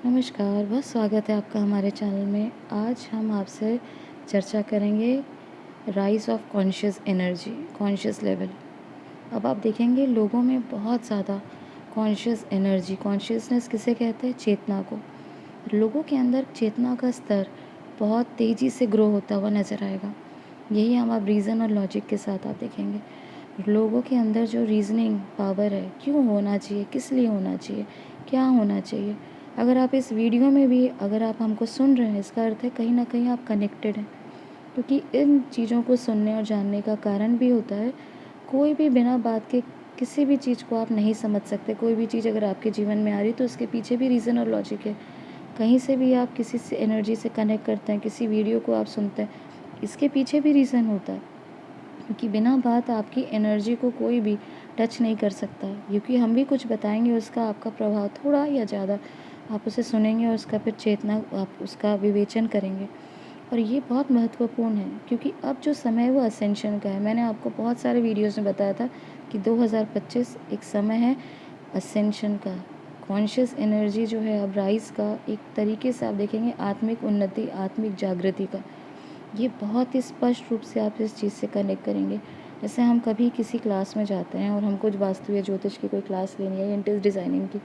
नमस्कार, बहुत स्वागत है आपका हमारे चैनल में। आज हम आपसे चर्चा करेंगे rise of conscious energy, conscious level. अब आप देखेंगे लोगों में बहुत ज़्यादा कॉन्शियस एनर्जी, कॉन्शियसनेस किसे कहते हैं? चेतना को। लोगों के अंदर चेतना का स्तर बहुत तेज़ी से ग्रो होता हुआ नज़र आएगा। यही हम अब रीज़न और लॉजिक के साथ आप देखेंगे। लोगों के अंदर जो रीज़निंग पावर है, क्यों होना चाहिए, किस लिए होना चाहिए, क्या होना चाहिए। अगर आप इस वीडियो में भी अगर आप हमको सुन रहे हैं, इसका अर्थ है कहीं न कहीं आप कनेक्टेड हैं। क्योंकि इन चीज़ों को सुनने और जानने का कारण भी होता है, कोई भी बिना बात के किसी भी चीज़ को आप नहीं समझ सकते। कोई भी चीज़ अगर आपके जीवन में आ रही है तो उसके पीछे भी रीज़न और लॉजिक है। कहीं से भी आप किसी से एनर्जी से कनेक्ट करते हैं, किसी वीडियो को आप सुनते हैं, इसके पीछे भी रीज़न होता है। क्योंकि बिना बात आपकी एनर्जी को कोई भी टच नहीं कर सकता है। क्योंकि हम भी कुछ बताएँगे, उसका आपका प्रभाव थोड़ा या ज़्यादा आप उसे सुनेंगे और उसका फिर चेतना आप उसका विवेचन करेंगे। और ये बहुत महत्वपूर्ण है क्योंकि अब जो समय है वो असेंशन का है। मैंने आपको बहुत सारे वीडियोज़ में बताया था कि 2025 एक समय है असेंशन का। कॉन्शियस एनर्जी जो है अब राइज़ का एक तरीके से आप देखेंगे आत्मिक उन्नति, आत्मिक जागृति का। ये बहुत ही स्पष्ट रूप से आप इस चीज़ से कनेक्ट करेंगे। जैसे हम कभी किसी क्लास में जाते हैं और हमको वास्तु या ज्योतिष की कोई क्लास लेनी है या इंटीरियर डिज़ाइनिंग की,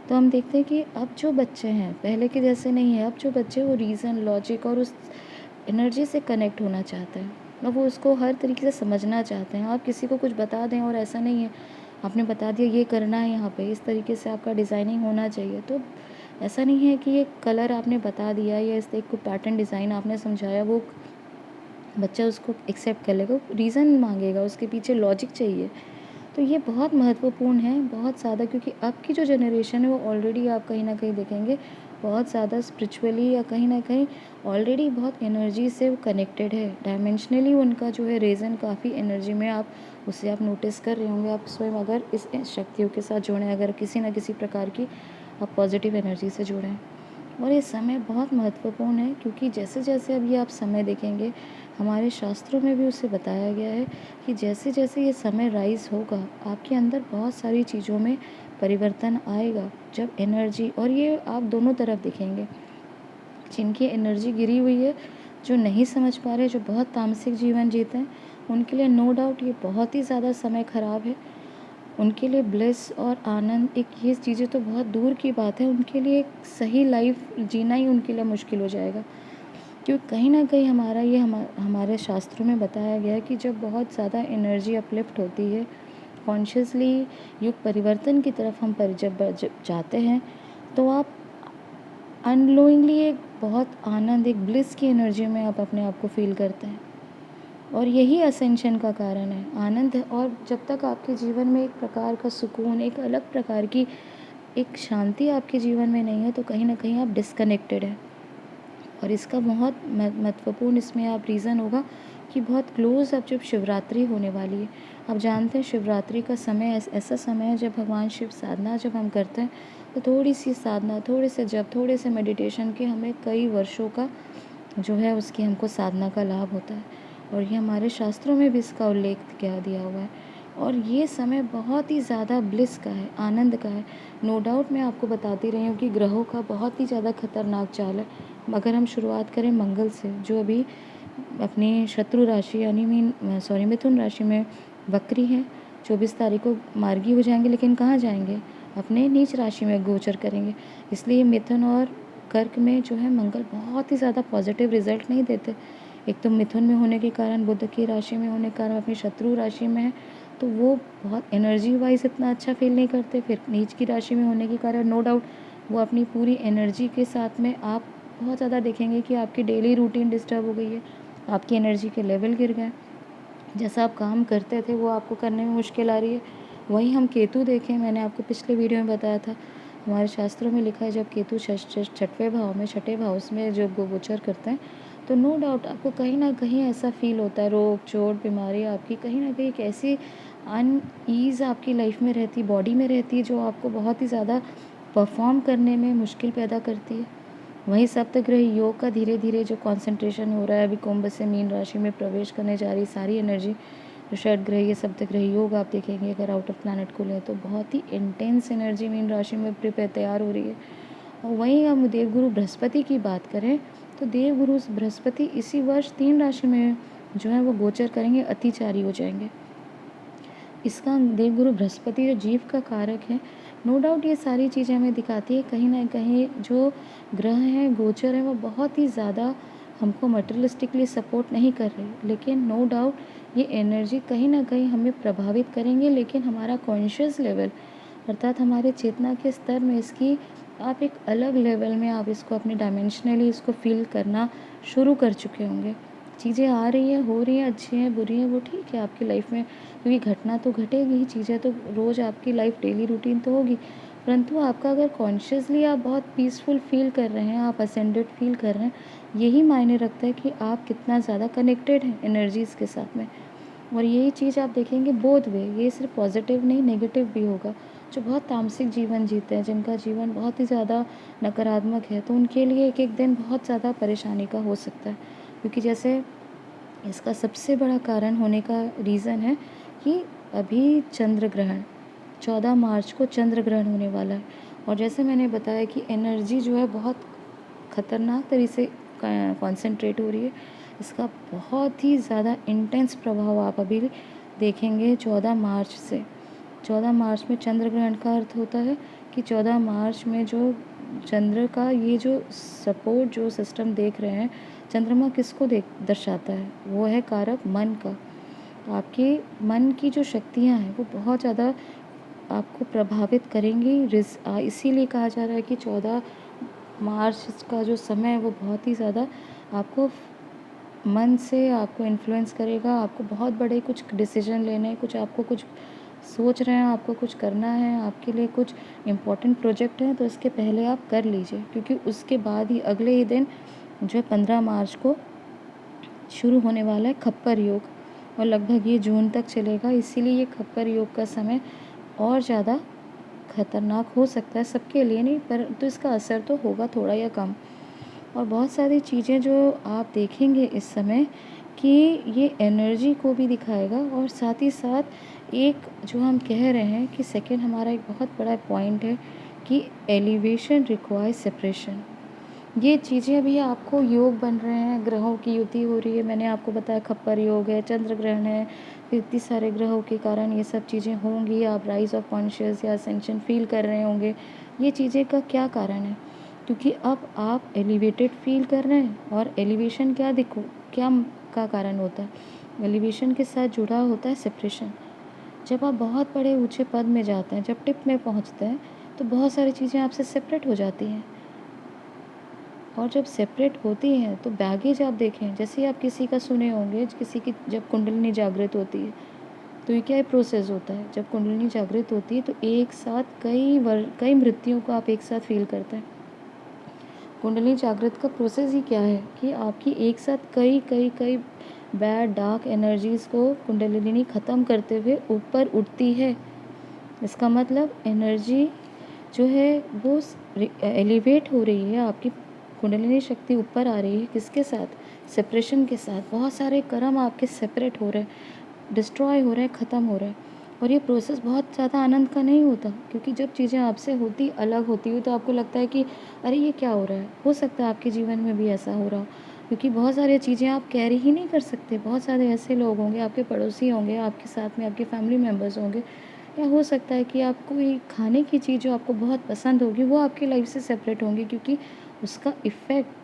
तो हम देखते हैं कि अब जो बच्चे हैं पहले के जैसे नहीं है। अब जो बच्चे वो रीज़न, लॉजिक और उस एनर्जी से कनेक्ट होना चाहते हैं और वो उसको हर तरीके से समझना चाहते हैं। आप किसी को कुछ बता दें और ऐसा नहीं है आपने बता दिया ये करना है, यहाँ पे इस तरीके से आपका डिज़ाइनिंग होना चाहिए, तो ऐसा नहीं है कि ये कलर आपने बता दिया या इस एक को पैटर्न डिज़ाइन आपने समझाया वो बच्चा उसको एक्सेप्ट कर लेगा। रीज़न मांगेगा, उसके पीछे लॉजिक चाहिए। तो ये बहुत महत्वपूर्ण है, बहुत ज़्यादा, क्योंकि अब की जो जनरेशन है वो ऑलरेडी आप कहीं न कहीं देखेंगे बहुत ज़्यादा स्पिरिचुअली या कहीं न कहीं ऑलरेडी बहुत एनर्जी से वो कनेक्टेड है। डायमेंशनली उनका जो है रीज़न काफ़ी एनर्जी में आप उसे आप नोटिस कर रहे होंगे। आप स्वयं अगर इस शक्तियों के साथ जुड़ें, अगर किसी न किसी प्रकार की आप पॉजिटिव एनर्जी से जुड़ें। और ये समय बहुत महत्वपूर्ण है क्योंकि जैसे-जैसे अब ये आप समय देखेंगे, हमारे शास्त्रों में भी उसे बताया गया है कि जैसे-जैसे ये समय राइज़ होगा, आपके अंदर बहुत सारी चीज़ों में परिवर्तन आएगा। जब एनर्जी और ये आप दोनों तरफ देखेंगे, जिनकी एनर्जी गिरी हुई है, जो नहीं समझ पा रहे, जो बहुत तामसिक जीवन जीते हैं, उनके लिए नो डाउट ये बहुत ही ज़्यादा समय ख़राब है। उनके लिए ब्लिस और आनंद एक ये चीज़ें तो बहुत दूर की बात है, उनके लिए एक सही लाइफ जीना ही उनके लिए मुश्किल हो जाएगा। क्योंकि कहीं न कहीं हमारा ये हमारे शास्त्रों में बताया गया है कि जब बहुत ज़्यादा एनर्जी अपलिफ्ट होती है, कॉन्शियसली युग परिवर्तन की तरफ हम जब जाते हैं, तो आप अननोइंगली एक बहुत आनंद, एक ब्लिस की एनर्जी में आप अपने आप को फ़ील करते हैं। और यही असेंशन का कारण है, आनंद। और जब तक आपके जीवन में एक प्रकार का सुकून, एक अलग प्रकार की एक शांति आपके जीवन में नहीं है, तो कहीं न कहीं आप डिस्कनेक्टेड हैं। और इसका बहुत महत्वपूर्ण इसमें आप रीज़न होगा कि बहुत क्लोज़ अब जब शिवरात्रि होने वाली है। आप जानते हैं शिवरात्रि का समय ऐसा समय है जब भगवान शिव साधना जब हम करते हैं, तो थोड़ी-सी साधना, थोड़े से जप, थोड़े से मेडिटेशन के हमें कई वर्षों का जो है उसकी हमको साधना का लाभ होता है। और ये हमारे शास्त्रों में भी इसका उल्लेख किया दिया हुआ है। और ये समय बहुत ही ज़्यादा ब्लिस का है, आनंद का है। नो डाउट मैं आपको बताती रही हूँ कि ग्रहों का बहुत ही ज़्यादा खतरनाक चाल है। अगर हम शुरुआत करें मंगल से, जो अभी अपनी शत्रु राशि यानी मिथुन राशि में वक्री हैं। 24 तारीख को मार्गी हो जाएंगे, लेकिन कहाँ जाएंगे? अपने नीच राशि में गोचर करेंगे। इसलिए मिथुन और कर्क में जो है मंगल बहुत ही ज़्यादा पॉजिटिव रिजल्ट नहीं देते। एक तो मिथुन में होने के कारण, बुध की राशि में होने के कारण अपनी शत्रु राशि में है, तो वो बहुत एनर्जी वाइज इतना अच्छा फील नहीं करते। फिर नीच की राशि में होने के कारण नो डाउट वो अपनी पूरी एनर्जी के साथ में आप बहुत ज़्यादा देखेंगे कि आपकी डेली रूटीन डिस्टर्ब हो गई है, आपकी एनर्जी के लेवल गिर गए। जैसा आप काम करते थे वो आपको करने में मुश्किल आ रही है। वहीं हम केतु देखें, मैंने आपको पिछले वीडियो में बताया था, हमारे शास्त्रों में लिखा है जब केतु छठवें भाव में, छठे भाव में जब गोचर करते हैं, तो नो डाउट आपको कहीं ना कहीं ऐसा फील होता है, रोग चोट बीमारी आपकी कहीं ना कहीं एक ऐसी अनईज़ आपकी लाइफ में रहती, बॉडी में रहती है, जो आपको बहुत ही ज़्यादा परफॉर्म करने में मुश्किल पैदा करती है। वहीं सप्तग्रही योग का धीरे धीरे जो कंसंट्रेशन हो रहा है, अभी कुंभ से मीन राशि में प्रवेश करने जा रही सारी एनर्जी, जो षटग्रही सप्तग्रही योग आप देखेंगे अगर आउट ऑफ प्लैनेट को लें, तो बहुत ही इंटेंस एनर्जी मीन राशि में प्रिपेयर तैयार हो रही है। और वहीं हम देवगुरु बृहस्पति की बात करें तो देवगुरु बृहस्पति इसी वर्ष 3 राशि में जो है वो गोचर करेंगे, अतिचारी हो जाएंगे। इसका देवगुरु बृहस्पति जो जीव का कारक है, नो डाउट ये सारी चीज़ें हमें दिखाती है कहीं ना कहीं जो ग्रह हैं, गोचर हैं, वो बहुत ही ज़्यादा हमको मटेरियलिस्टिकली सपोर्ट नहीं कर रहे, लेकिन नो डाउट ये एनर्जी कहीं ना कहीं हमें प्रभावित करेंगे। लेकिन हमारा कॉन्शियस लेवल अर्थात हमारे चेतना के स्तर में इसकी आप एक अलग लेवल में आप इसको अपने डायमेंशनली इसको फील करना शुरू कर चुके होंगे। चीज़ें आ रही हैं, हो रही हैं, अच्छी हैं, बुरी हैं, वो ठीक है आपकी लाइफ में, क्योंकि घटना तो घटेगी ही, चीज़ें तो रोज़ आपकी लाइफ डेली रूटीन तो होगी। परंतु आपका अगर कॉन्शियसली आप बहुत पीसफुल फील कर रहे हैं, आप असेंडेड फील कर रहे हैं, यही मायने रखता है कि आप कितना ज़्यादा कनेक्टेड हैं एनर्जीज़ के साथ में। और यही चीज़ आप देखेंगे बोथ वे, ये सिर्फ पॉजिटिव नहीं नेगेटिव भी होगा। जो बहुत तामसिक जीवन जीते हैं, जिनका जीवन बहुत ही ज़्यादा नकारात्मक है, तो उनके लिए एक एक दिन बहुत ज़्यादा परेशानी का हो सकता है। क्योंकि जैसे इसका सबसे बड़ा कारण होने का रीज़न है कि अभी चंद्र ग्रहण 14 मार्च को चंद्र ग्रहण होने वाला है। और जैसे मैंने बताया कि एनर्जी जो है बहुत ख़तरनाक तरीके से कॉन्सेंट्रेट हो रही है। इसका बहुत ही ज़्यादा इंटेंस प्रभाव आप अभी देखेंगे 14 मार्च से। 14 मार्च में चंद्र ग्रहण का अर्थ होता है कि 14 मार्च में जो चंद्र का ये जो सपोर्ट जो सिस्टम देख रहे हैं, चंद्रमा किसको दर्शाता है, वो है कारक मन का। आपके मन की जो शक्तियाँ हैं वो बहुत ज़्यादा आपको प्रभावित करेंगी। इसीलिए कहा जा रहा है कि 14 मार्च का जो समय है वो बहुत ही ज़्यादा आपको मन से आपको इन्फ्लुएंस करेगा। आपको बहुत बड़े कुछ डिसीजन लेने हैं, कुछ आपको कुछ सोच रहे हैं, आपको कुछ करना है, आपके लिए कुछ इम्पोर्टेंट प्रोजेक्ट है, तो इसके पहले आप कर लीजिए, क्योंकि उसके बाद ही अगले ही दिन जो है 15 मार्च को शुरू होने वाला है खप्पर योग, और लगभग ये जून तक चलेगा। इसीलिए ये खप्पर योग का समय और ज़्यादा खतरनाक हो सकता है, सबके लिए नहीं, पर तो इसका असर तो होगा थोड़ा या कम। और बहुत सारी चीज़ें जो आप देखेंगे इस समय कि ये एनर्जी को भी दिखाएगा, और साथ ही साथ एक जो हम कह रहे हैं कि सेकंड हमारा एक बहुत बड़ा पॉइंट है कि एलिवेशन रिक्वायर्स सेपरेशन। ये चीज़ें अभी आपको योग बन रहे हैं, ग्रहों की युति हो रही है, मैंने आपको बताया खप्पर योग है, चंद्र ग्रहण है, फिर इतनी सारे ग्रहों के कारण ये सब चीज़ें होंगी। आप राइज ऑफ कॉन्शियस या असेंशन फील कर रहे होंगे। ये चीज़ें का क्या कारण है? क्योंकि अब आप एलिवेटेड फील कर रहे हैं, और एलिवेशन क्या का कारण होता है? एलिवेशन के साथ जुड़ा होता है सेपरेशन। जब आप बहुत बड़े ऊंचे पद में जाते हैं, जब टिप में पहुंचते हैं, तो बहुत सारी चीज़ें आपसे सेपरेट हो जाती हैं। और जब सेपरेट होती हैं तो बैगेज आप देखें, जैसे आप किसी का सुने होंगे, किसी की जब कुंडलिनी जागृत होती है तो ये क्या प्रोसेस होता है? जब कुंडलिनी जागृत होती है तो एक साथ कई मृत्युओं को आप एक साथ फील करते हैं। कुंडलिनी जागृत का प्रोसेस ही क्या है कि आपकी एक साथ कई कई कई बैड डार्क एनर्जीज़ को कुंडलिनी ख़त्म करते हुए ऊपर उठती है। इसका मतलब एनर्जी जो है वो एलिवेट हो रही है, आपकी कुंडलिनी शक्ति ऊपर आ रही है। किसके साथ? सेपरेशन के साथ। बहुत सारे कर्म आपके सेपरेट हो रहे हैं, डिस्ट्रॉय हो रहे हैं, ख़त्म हो रहे हैं। और ये प्रोसेस बहुत ज़्यादा आनंद का नहीं होता, क्योंकि जब चीज़ें आपसे होती अलग होती हुई तो आपको लगता है कि अरे ये क्या हो रहा है। हो सकता है आपके जीवन में भी ऐसा हो रहा हो, क्योंकि बहुत सारी चीज़ें आप कैरी ही नहीं कर सकते। बहुत सारे ऐसे लोग होंगे, आपके पड़ोसी होंगे, आपके साथ में आपके फैमिली मेम्बर्स होंगे, या हो सकता है कि आपको कोई खाने की चीज़ जो आपको बहुत पसंद होगी वो आपकी लाइफ से सेपरेट होंगी, क्योंकि उसका इफ़ेक्ट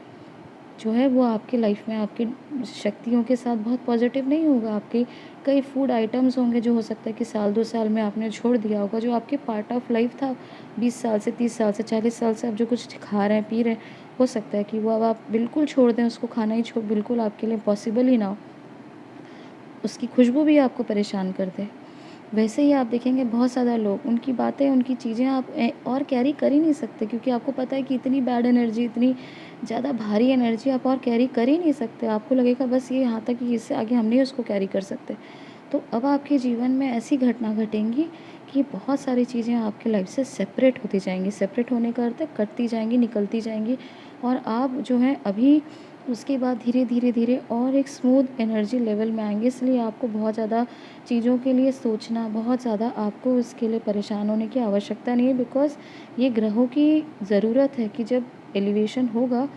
जो है वो आपकी लाइफ में आपकी शक्तियों के साथ बहुत पॉजिटिव नहीं होगा। आपके कई फूड आइटम्स होंगे जो हो सकता है कि साल 2 साल में आपने छोड़ दिया होगा, जो आपके पार्ट ऑफ लाइफ था। 20 साल से 30 साल से 40 साल से आप जो कुछ खा रहे हैं पी रहे हैं, हो सकता है कि वो अब आप बिल्कुल छोड़ दें, उसको खाना ही बिल्कुल आपके लिए पॉसिबल ही ना हो। उसकी खुशबू भी आपको परेशान कर दे। वैसे ही आप देखेंगे बहुत ज़्यादा लोग, उनकी बातें, उनकी चीज़ें आप और कैरी कर ही नहीं सकते, क्योंकि आपको पता है कि इतनी बैड एनर्जी, इतनी ज़्यादा भारी एनर्जी आप और कैरी कर ही नहीं सकते। आपको लगेगा बस ये यहाँ तक ही, इससे आगे हम नहीं उसको कैरी कर सकते। तो अब आपके जीवन में ऐसी घटना घटेंगी कि बहुत सारी चीज़ें आपके लाइफ से सेपरेट होती जाएंगी। सेपरेट होने का अर्थ है कटती जाएंगी, निकलती जाएंगी, और आप जो है अभी उसके बाद धीरे धीरे धीरे और एक स्मूथ एनर्जी लेवल में आएंगे। इसलिए आपको बहुत ज़्यादा चीज़ों के लिए सोचना, बहुत ज़्यादा आपको इसके लिए परेशान होने की आवश्यकता नहीं है, बिकॉज़ ये ग्रहों की ज़रूरत है कि जब एलिवेशन होगा,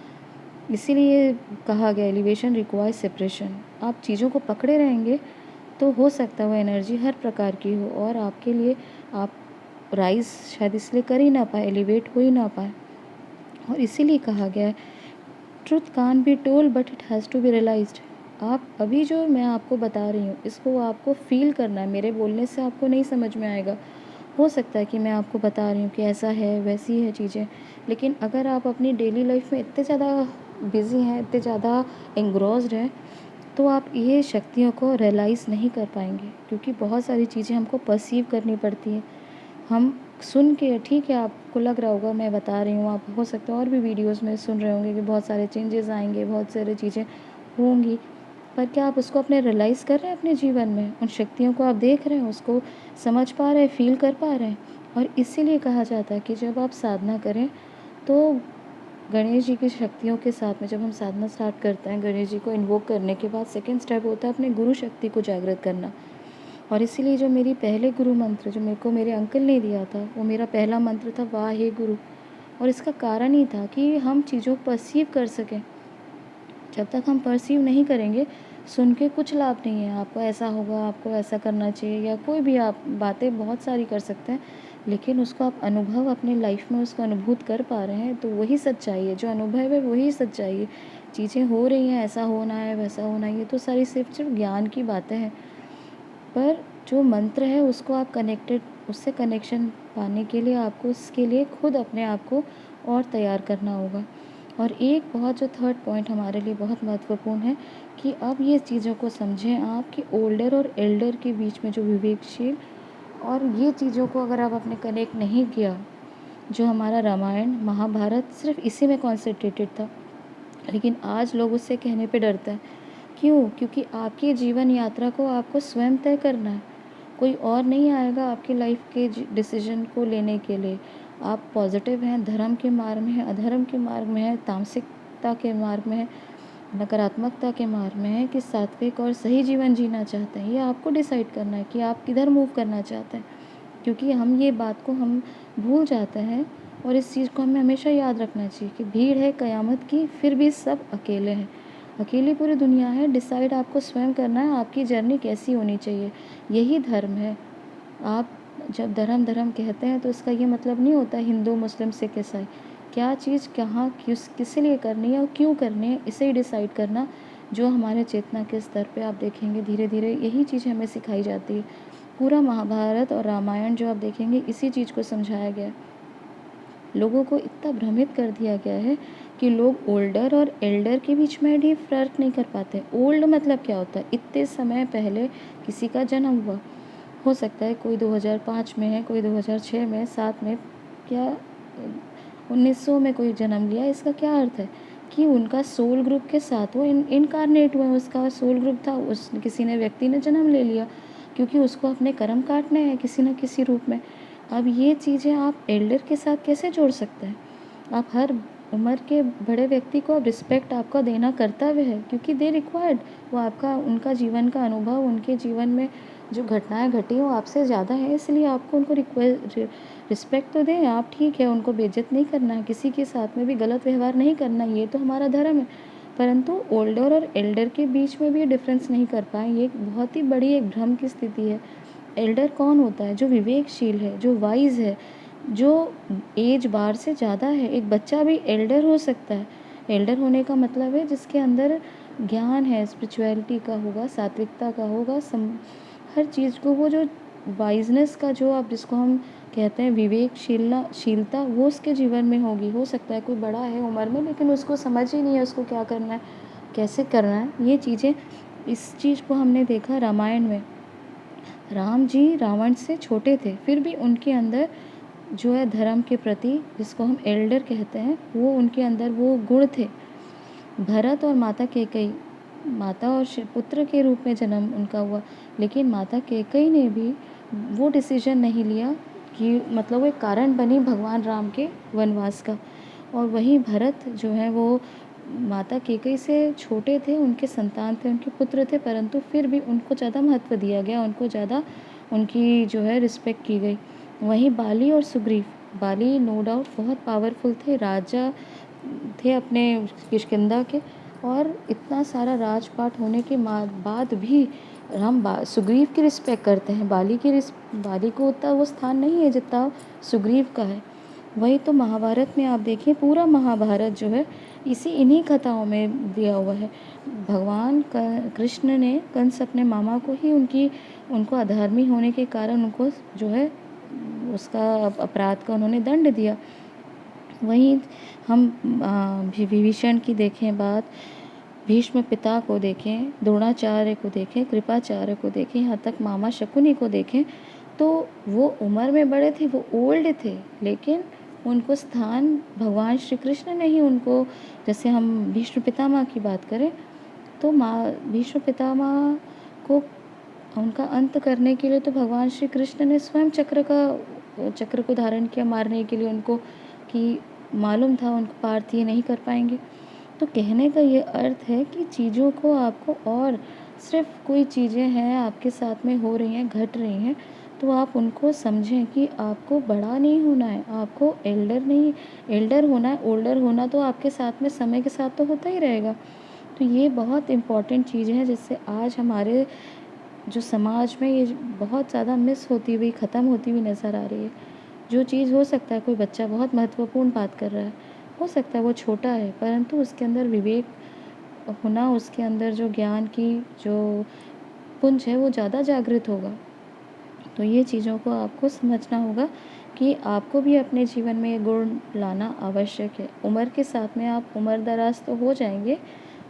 इसीलिए कहा गया एलिवेशन रिक्वायर्स सेपरेशन। आप चीज़ों को पकड़े रहेंगे तो हो सकता है वो एनर्जी हर प्रकार की हो और आपके लिए आप राइज़ शायद इसलिए कर ही ना पाए, एलिवेट हो ही ना पाए। और इसीलिए कहा गया है truth can be told but it has to be realised. आप अभी जो मैं आपको बता रही हूँ इसको आपको फ़ील करना है, मेरे बोलने से आपको नहीं समझ में आएगा। हो सकता है कि मैं आपको बता रही हूँ कि ऐसा है, वैसी है चीज़ें, लेकिन अगर आप अपनी डेली लाइफ में इतने ज़्यादा बिज़ी हैं, इतने ज़्यादा एंग्रॉस्ड हैं, तो आप ये शक्तियों को रियलाइज़ नहीं कर पाएंगे, क्योंकि बहुत सारी चीज़ें हमको परसीव करनी पड़ती हैं। हम सुन के ठीक है, आपको लग रहा होगा मैं बता रही हूँ, आप हो सकता है और भी वीडियोस में सुन रहे होंगे कि बहुत सारे चेंजेस आएंगे, बहुत सारी चीज़ें होंगी, पर क्या आप उसको अपने रियलाइज़ कर रहे हैं अपने जीवन में? उन शक्तियों को आप देख रहे हैं, उसको समझ पा रहे हैं, फील कर पा रहे हैं? और इसीलिए कहा जाता है कि जब आप साधना करें तो गणेश जी की शक्तियों के साथ में जब हम साधना स्टार्ट करते हैं, गणेश जी को इन्वोक करने के बाद सेकंड स्टेप होता है अपने गुरु शक्ति को जागृत करना। और इसीलिए जो मेरी पहले गुरु मंत्र जो मेरे को मेरे अंकल ने दिया था, वो मेरा पहला मंत्र था, वाह हे गुरु। और इसका कारण ही था कि हम चीज़ों को परसीव कर सकें। जब तक हम परसीव नहीं करेंगे, सुन के कुछ लाभ नहीं है। आपको ऐसा होगा, आपको ऐसा करना चाहिए, या कोई भी आप बातें बहुत सारी कर सकते हैं, लेकिन उसको आप अनुभव अपनी लाइफ में उसको अनुभूत कर पा रहे हैं तो वही सच्चाई है। जो अनुभव है वही सच्चाई है। चीज़ें हो रही हैं, ऐसा होना है, वैसा होना है, ये तो सारी सिर्फ ज्ञान की बातें हैं। पर जो मंत्र है उसको आप कनेक्टेड, उससे कनेक्शन पाने के लिए आपको उसके लिए खुद अपने आप को और तैयार करना होगा। और एक बहुत जो थर्ड पॉइंट हमारे लिए बहुत महत्वपूर्ण है कि अब ये चीज़ों को समझें आप कि ओल्डर और एल्डर के बीच में जो विवेकशील, और ये चीज़ों को अगर आप अपने कनेक्ट नहीं किया, जो हमारा रामायण महाभारत सिर्फ इसी में कॉन्सेंट्रेटेड था, लेकिन आज लोग उससे कहने पे डरते हैं। क्यों? क्योंकि आपकी जीवन यात्रा को आपको स्वयं तय करना है। कोई और नहीं आएगा आपकी लाइफ के डिसीजन को लेने के लिए। आप पॉजिटिव हैं, धर्म के मार्ग में हैं, अधर्म के मार्ग में हैं, तामसिकता के मार्ग में हैं, नकारात्मकता के मार्ग में हैं, कि सात्विक और सही जीवन जीना चाहते हैं। ये आपको डिसाइड करना है कि आप किधर मूव करना चाहते हैं। क्योंकि हम ये बात को हम भूल जाते हैं, और इस चीज़ को हमें हमेशा याद रखना चाहिए कि भीड़ है क़यामत की, फिर भी सब अकेले हैं। अकेली पूरी दुनिया है। डिसाइड आपको स्वयं करना है आपकी जर्नी कैसी होनी चाहिए। यही धर्म है। आप जब धर्म धर्म कहते हैं तो इसका ये मतलब नहीं होता हिंदू, मुस्लिम, सिख, ईसाई। क्या चीज़ कहाँ किस लिए करनी है और क्यों करनी है, इसे ही डिसाइड करना। जो हमारे चेतना के स्तर पे आप देखेंगे धीरे धीरे यही चीज़ हमें सिखाई जाती है। पूरा महाभारत और रामायण जो आप देखेंगे इसी चीज़ को समझाया गया है। लोगों को इतना भ्रमित कर दिया गया है कि लोग ओल्डर और एल्डर के बीच में भी फ़र्क नहीं कर पाते। ओल्ड मतलब क्या होता है? इतने समय पहले किसी का जन्म हुआ, हो सकता है कोई 2005 में है, कोई 2006 में, 7 में, क्या 1900 में कोई जन्म लिया। इसका क्या अर्थ है? कि उनका सोल ग्रुप के साथ वो इनकारनेट हुए, उसका सोल ग्रुप था, उस किसी ने व्यक्ति ने जन्म ले लिया, क्योंकि उसको अपने कर्म काटने हैं किसी न किसी रूप में। अब ये चीज़ें आप एल्डर के साथ कैसे जोड़ सकते हैं? आप हर उम्र के बड़े व्यक्ति को रिस्पेक्ट आपका देना कर्तव्य है, क्योंकि दे रिक्वायर्ड, वो आपका उनका जीवन का अनुभव, उनके जीवन में जो घटनाएं घटी वो आपसे ज़्यादा है, इसलिए आपको उनको रिस्पेक्ट तो दें आप। ठीक है, उनको बेइज्जत नहीं करना है, किसी के साथ में भी गलत व्यवहार नहीं करना, ये तो हमारा धर्म है। परंतु ओल्डर और एल्डर के बीच में भी डिफरेंस नहीं कर पाए, ये एक बहुत ही बड़ी एक भ्रम की स्थिति है। एल्डर कौन होता है? जो विवेकशील है, जो वाइज़ है, जो एज बार से ज़्यादा है। एक बच्चा भी एल्डर हो सकता है। एल्डर होने का मतलब है जिसके अंदर ज्ञान है, स्पिरिचुअलिटी का होगा, सात्विकता का होगा, हर चीज़ को वो जो वाइजनेस का जो आप जिसको हम कहते हैं शीलता वो उसके जीवन में होगी। हो सकता है कोई बड़ा है उम्र में लेकिन उसको समझ ही नहीं है उसको क्या करना है, कैसे करना है। ये चीज़ें, इस चीज़ को हमने देखा रामायण में। राम जी रावण से छोटे थे, फिर भी उनके अंदर जो है धर्म के प्रति, जिसको हम एल्डर कहते हैं, वो उनके अंदर वो गुण थे। भरत और माता कैकेयी माता और पुत्र के रूप में जन्म उनका हुआ, लेकिन माता कैकेयी ने भी वो डिसीजन नहीं लिया कि मतलब वो एक कारण बनी भगवान राम के वनवास का। और वहीं भरत जो है वो माता कैकेयी से छोटे थे, उनके संतान थे, उनके पुत्र थे, परंतु फिर भी उनको ज़्यादा महत्व दिया गया, उनको ज़्यादा उनकी जो है रिस्पेक्ट की गई। वहीं बाली और सुग्रीव, बाली नो डाउट बहुत पावरफुल थे, राजा थे अपने किष्किंधा के, और इतना सारा राजपाट होने के बाद भी हम सुग्रीव की रिस्पेक्ट करते हैं। बाली को उतना वो स्थान नहीं है जितना सुग्रीव का है। वही तो महाभारत में आप देखिए, पूरा महाभारत जो है इन्हीं कथाओं में दिया हुआ है। भगवान कृष्ण ने कंस अपने मामा को ही उनको अधर्मी होने के कारण उनको जो है उसका अपराध का उन्होंने दंड दिया। वहीं हम विभीषण की देखें बात, भीष्म पिता को देखें, द्रोणाचार्य को देखें, कृपाचार्य को देखें, यहाँ तक मामा शकुनी को देखें, तो वो उम्र में बड़े थे, वो ओल्ड थे, लेकिन उनको स्थान भगवान श्री कृष्ण ने ही उनको, जैसे हम भीष्म पितामह की बात करें तो भीष्म पितामह को उनका अंत करने के लिए तो भगवान श्री कृष्ण ने स्वयं चक्र को धारण किया मारने के लिए उनको, कि मालूम था उनको पार्थ ये नहीं कर पाएंगे। तो कहने का ये अर्थ है कि चीज़ों को आपको, और सिर्फ कोई चीज़ें हैं आपके साथ में हो रही हैं, घट रही हैं, तो आप उनको समझें कि आपको बड़ा नहीं होना है, आपको एल्डर होना है। ओल्डर होना तो आपके साथ में समय के साथ तो होता ही रहेगा। तो ये बहुत इम्पॉर्टेंट चीज़ है जिससे आज हमारे जो समाज में ये बहुत ज़्यादा मिस होती हुई, ख़त्म होती हुई नज़र आ रही है। जो चीज़ हो सकता है कोई बच्चा बहुत महत्वपूर्ण बात कर रहा है, हो सकता है वो छोटा है, परंतु उसके अंदर विवेक होना, उसके अंदर जो ज्ञान की जो पुंज है वो ज़्यादा जागृत होगा। तो ये चीज़ों को आपको समझना होगा कि आपको भी अपने जीवन में ये गुण लाना आवश्यक है। उम्र के साथ में आप उम्र दराज तो हो जाएंगे,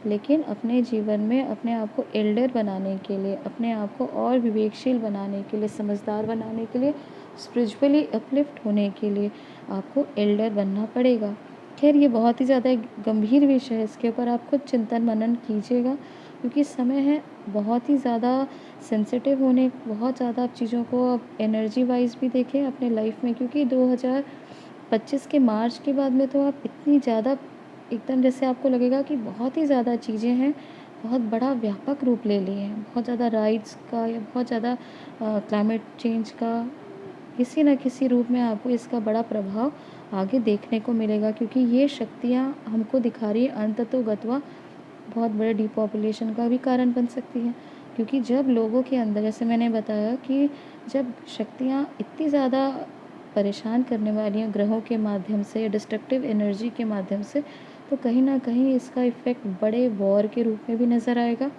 लेकिन अपने जीवन में अपने आप को एल्डर बनाने के लिए, अपने आप को और विवेकशील बनाने के लिए, समझदार बनाने के लिए, स्पिरिचुअली अपलिफ्ट होने के लिए आपको एल्डर बनना पड़ेगा। खैर ये बहुत ही ज़्यादा एक गंभीर विषय है, इसके ऊपर आप खुद चिंतन मनन कीजिएगा, क्योंकि समय है बहुत ही ज़्यादा सेंसिटिव होने, बहुत ज़्यादा आप चीज़ों को आप एनर्जी वाइज भी देखें अपने लाइफ में, क्योंकि 2025 के मार्च के बाद में तो आप इतनी ज़्यादा एकदम जैसे आपको लगेगा कि बहुत ही ज़्यादा चीज़ें हैं, बहुत बड़ा व्यापक रूप ले लिए हैं, बहुत ज़्यादा राइट्स का या बहुत ज़्यादा क्लाइमेट चेंज का किसी न किसी रूप में आपको इसका बड़ा प्रभाव आगे देखने को मिलेगा, क्योंकि ये शक्तियाँ हमको दिखा रही है अंततोगत्वा बहुत बड़े डिपॉपुलेशन का भी कारण बन सकती है। क्योंकि जब लोगों के अंदर, जैसे मैंने बताया कि जब शक्तियाँ इतनी ज़्यादा परेशान करने वाली हैं ग्रहों के माध्यम से, डिस्ट्रक्टिव एनर्जी के माध्यम से, तो कहीं न कहीं इसका इफ़ेक्ट बड़े वॉर के रूप में भी नज़र आएगा,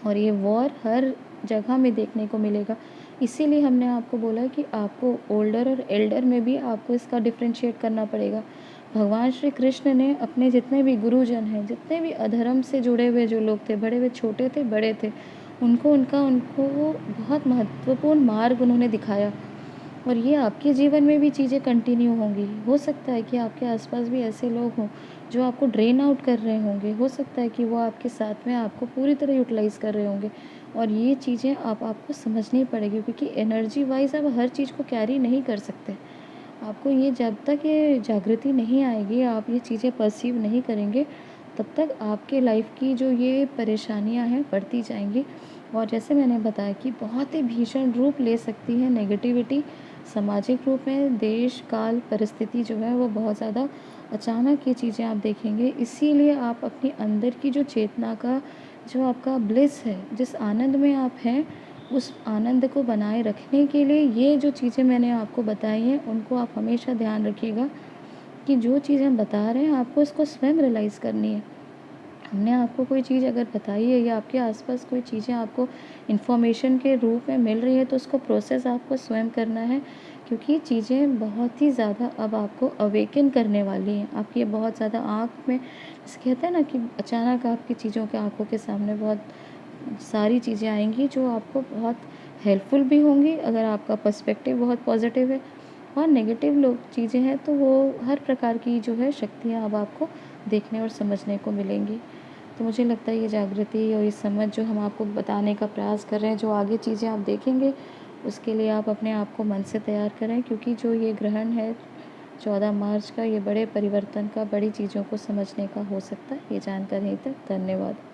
और ये वॉर हर जगह में देखने को मिलेगा। इसीलिए हमने आपको बोला कि आपको ओल्डर और एल्डर में भी आपको इसका डिफरेंशिएट करना पड़ेगा। भगवान श्री कृष्ण ने अपने जितने भी गुरुजन हैं, जितने भी अधर्म से जुड़े हुए जो लोग थे, बड़े हुए छोटे थे, बड़े थे, उनको बहुत महत्वपूर्ण मार्ग उन्होंने दिखाया। और ये आपके जीवन में भी चीज़ें कंटिन्यू होंगी। हो सकता है कि आपके आसपास भी ऐसे लोग हों जो आपको ड्रेन आउट कर रहे होंगे, हो सकता है कि वो आपके साथ में आपको पूरी तरह यूटिलाइज़ कर रहे होंगे, और ये चीज़ें आपको समझनी पड़ेगी, क्योंकि एनर्जी वाइज आप हर चीज़ को कैरी नहीं कर सकते। आपको ये, जब तक ये जागृति नहीं आएगी, आप ये चीज़ें परसीव नहीं करेंगे, तब तक आपके लाइफ की जो ये परेशानियां हैं बढ़ती जाएंगी। और जैसे मैंने बताया कि बहुत ही भीषण रूप ले सकती है नेगेटिविटी, सामाजिक रूप में देश काल परिस्थिति जो है वो बहुत ज़्यादा अचानक ये चीज़ें आप देखेंगे। इसीलिए आप अपनी अंदर की जो चेतना का, जो आपका ब्लिस है, जिस आनंद में आप हैं, उस आनंद को बनाए रखने के लिए ये जो चीज़ें मैंने आपको बताई हैं, उनको आप हमेशा ध्यान रखिएगा कि जो चीज़ हम बता रहे हैं आपको इसको स्वयं रियलाइज़ करनी है। हमने आपको कोई चीज़ अगर बताई है या आपके आसपास कोई चीज़ें आपको इन्फॉर्मेशन के रूप में मिल रही है, तो उसको प्रोसेस आपको स्वयं करना है, क्योंकि चीज़ें बहुत ही ज़्यादा अब आपको अवेकन करने वाली हैं। आपकी ये बहुत ज़्यादा आँख में, जैसे कहते हैं ना कि अचानक आपकी चीज़ों के आँखों के सामने बहुत सारी चीज़ें आएंगी जो आपको बहुत हेल्पफुल भी होंगी अगर आपका पर्सपेक्टिव बहुत पॉजिटिव है, और नेगेटिव लोग चीज़ें हैं तो वो हर प्रकार की जो है शक्तियाँ अब आपको देखने और समझने को मिलेंगी। तो मुझे लगता है ये जागृति और ये समझ जो हम आपको बताने का प्रयास कर रहे हैं, जो आगे चीज़ें आप देखेंगे, उसके लिए आप अपने आप को मन से तैयार करें, क्योंकि जो ये ग्रहण है 14 मार्च का, ये बड़े परिवर्तन का, बड़ी चीज़ों को समझने का हो सकता है। ये जानकर यहीं तक, धन्यवाद।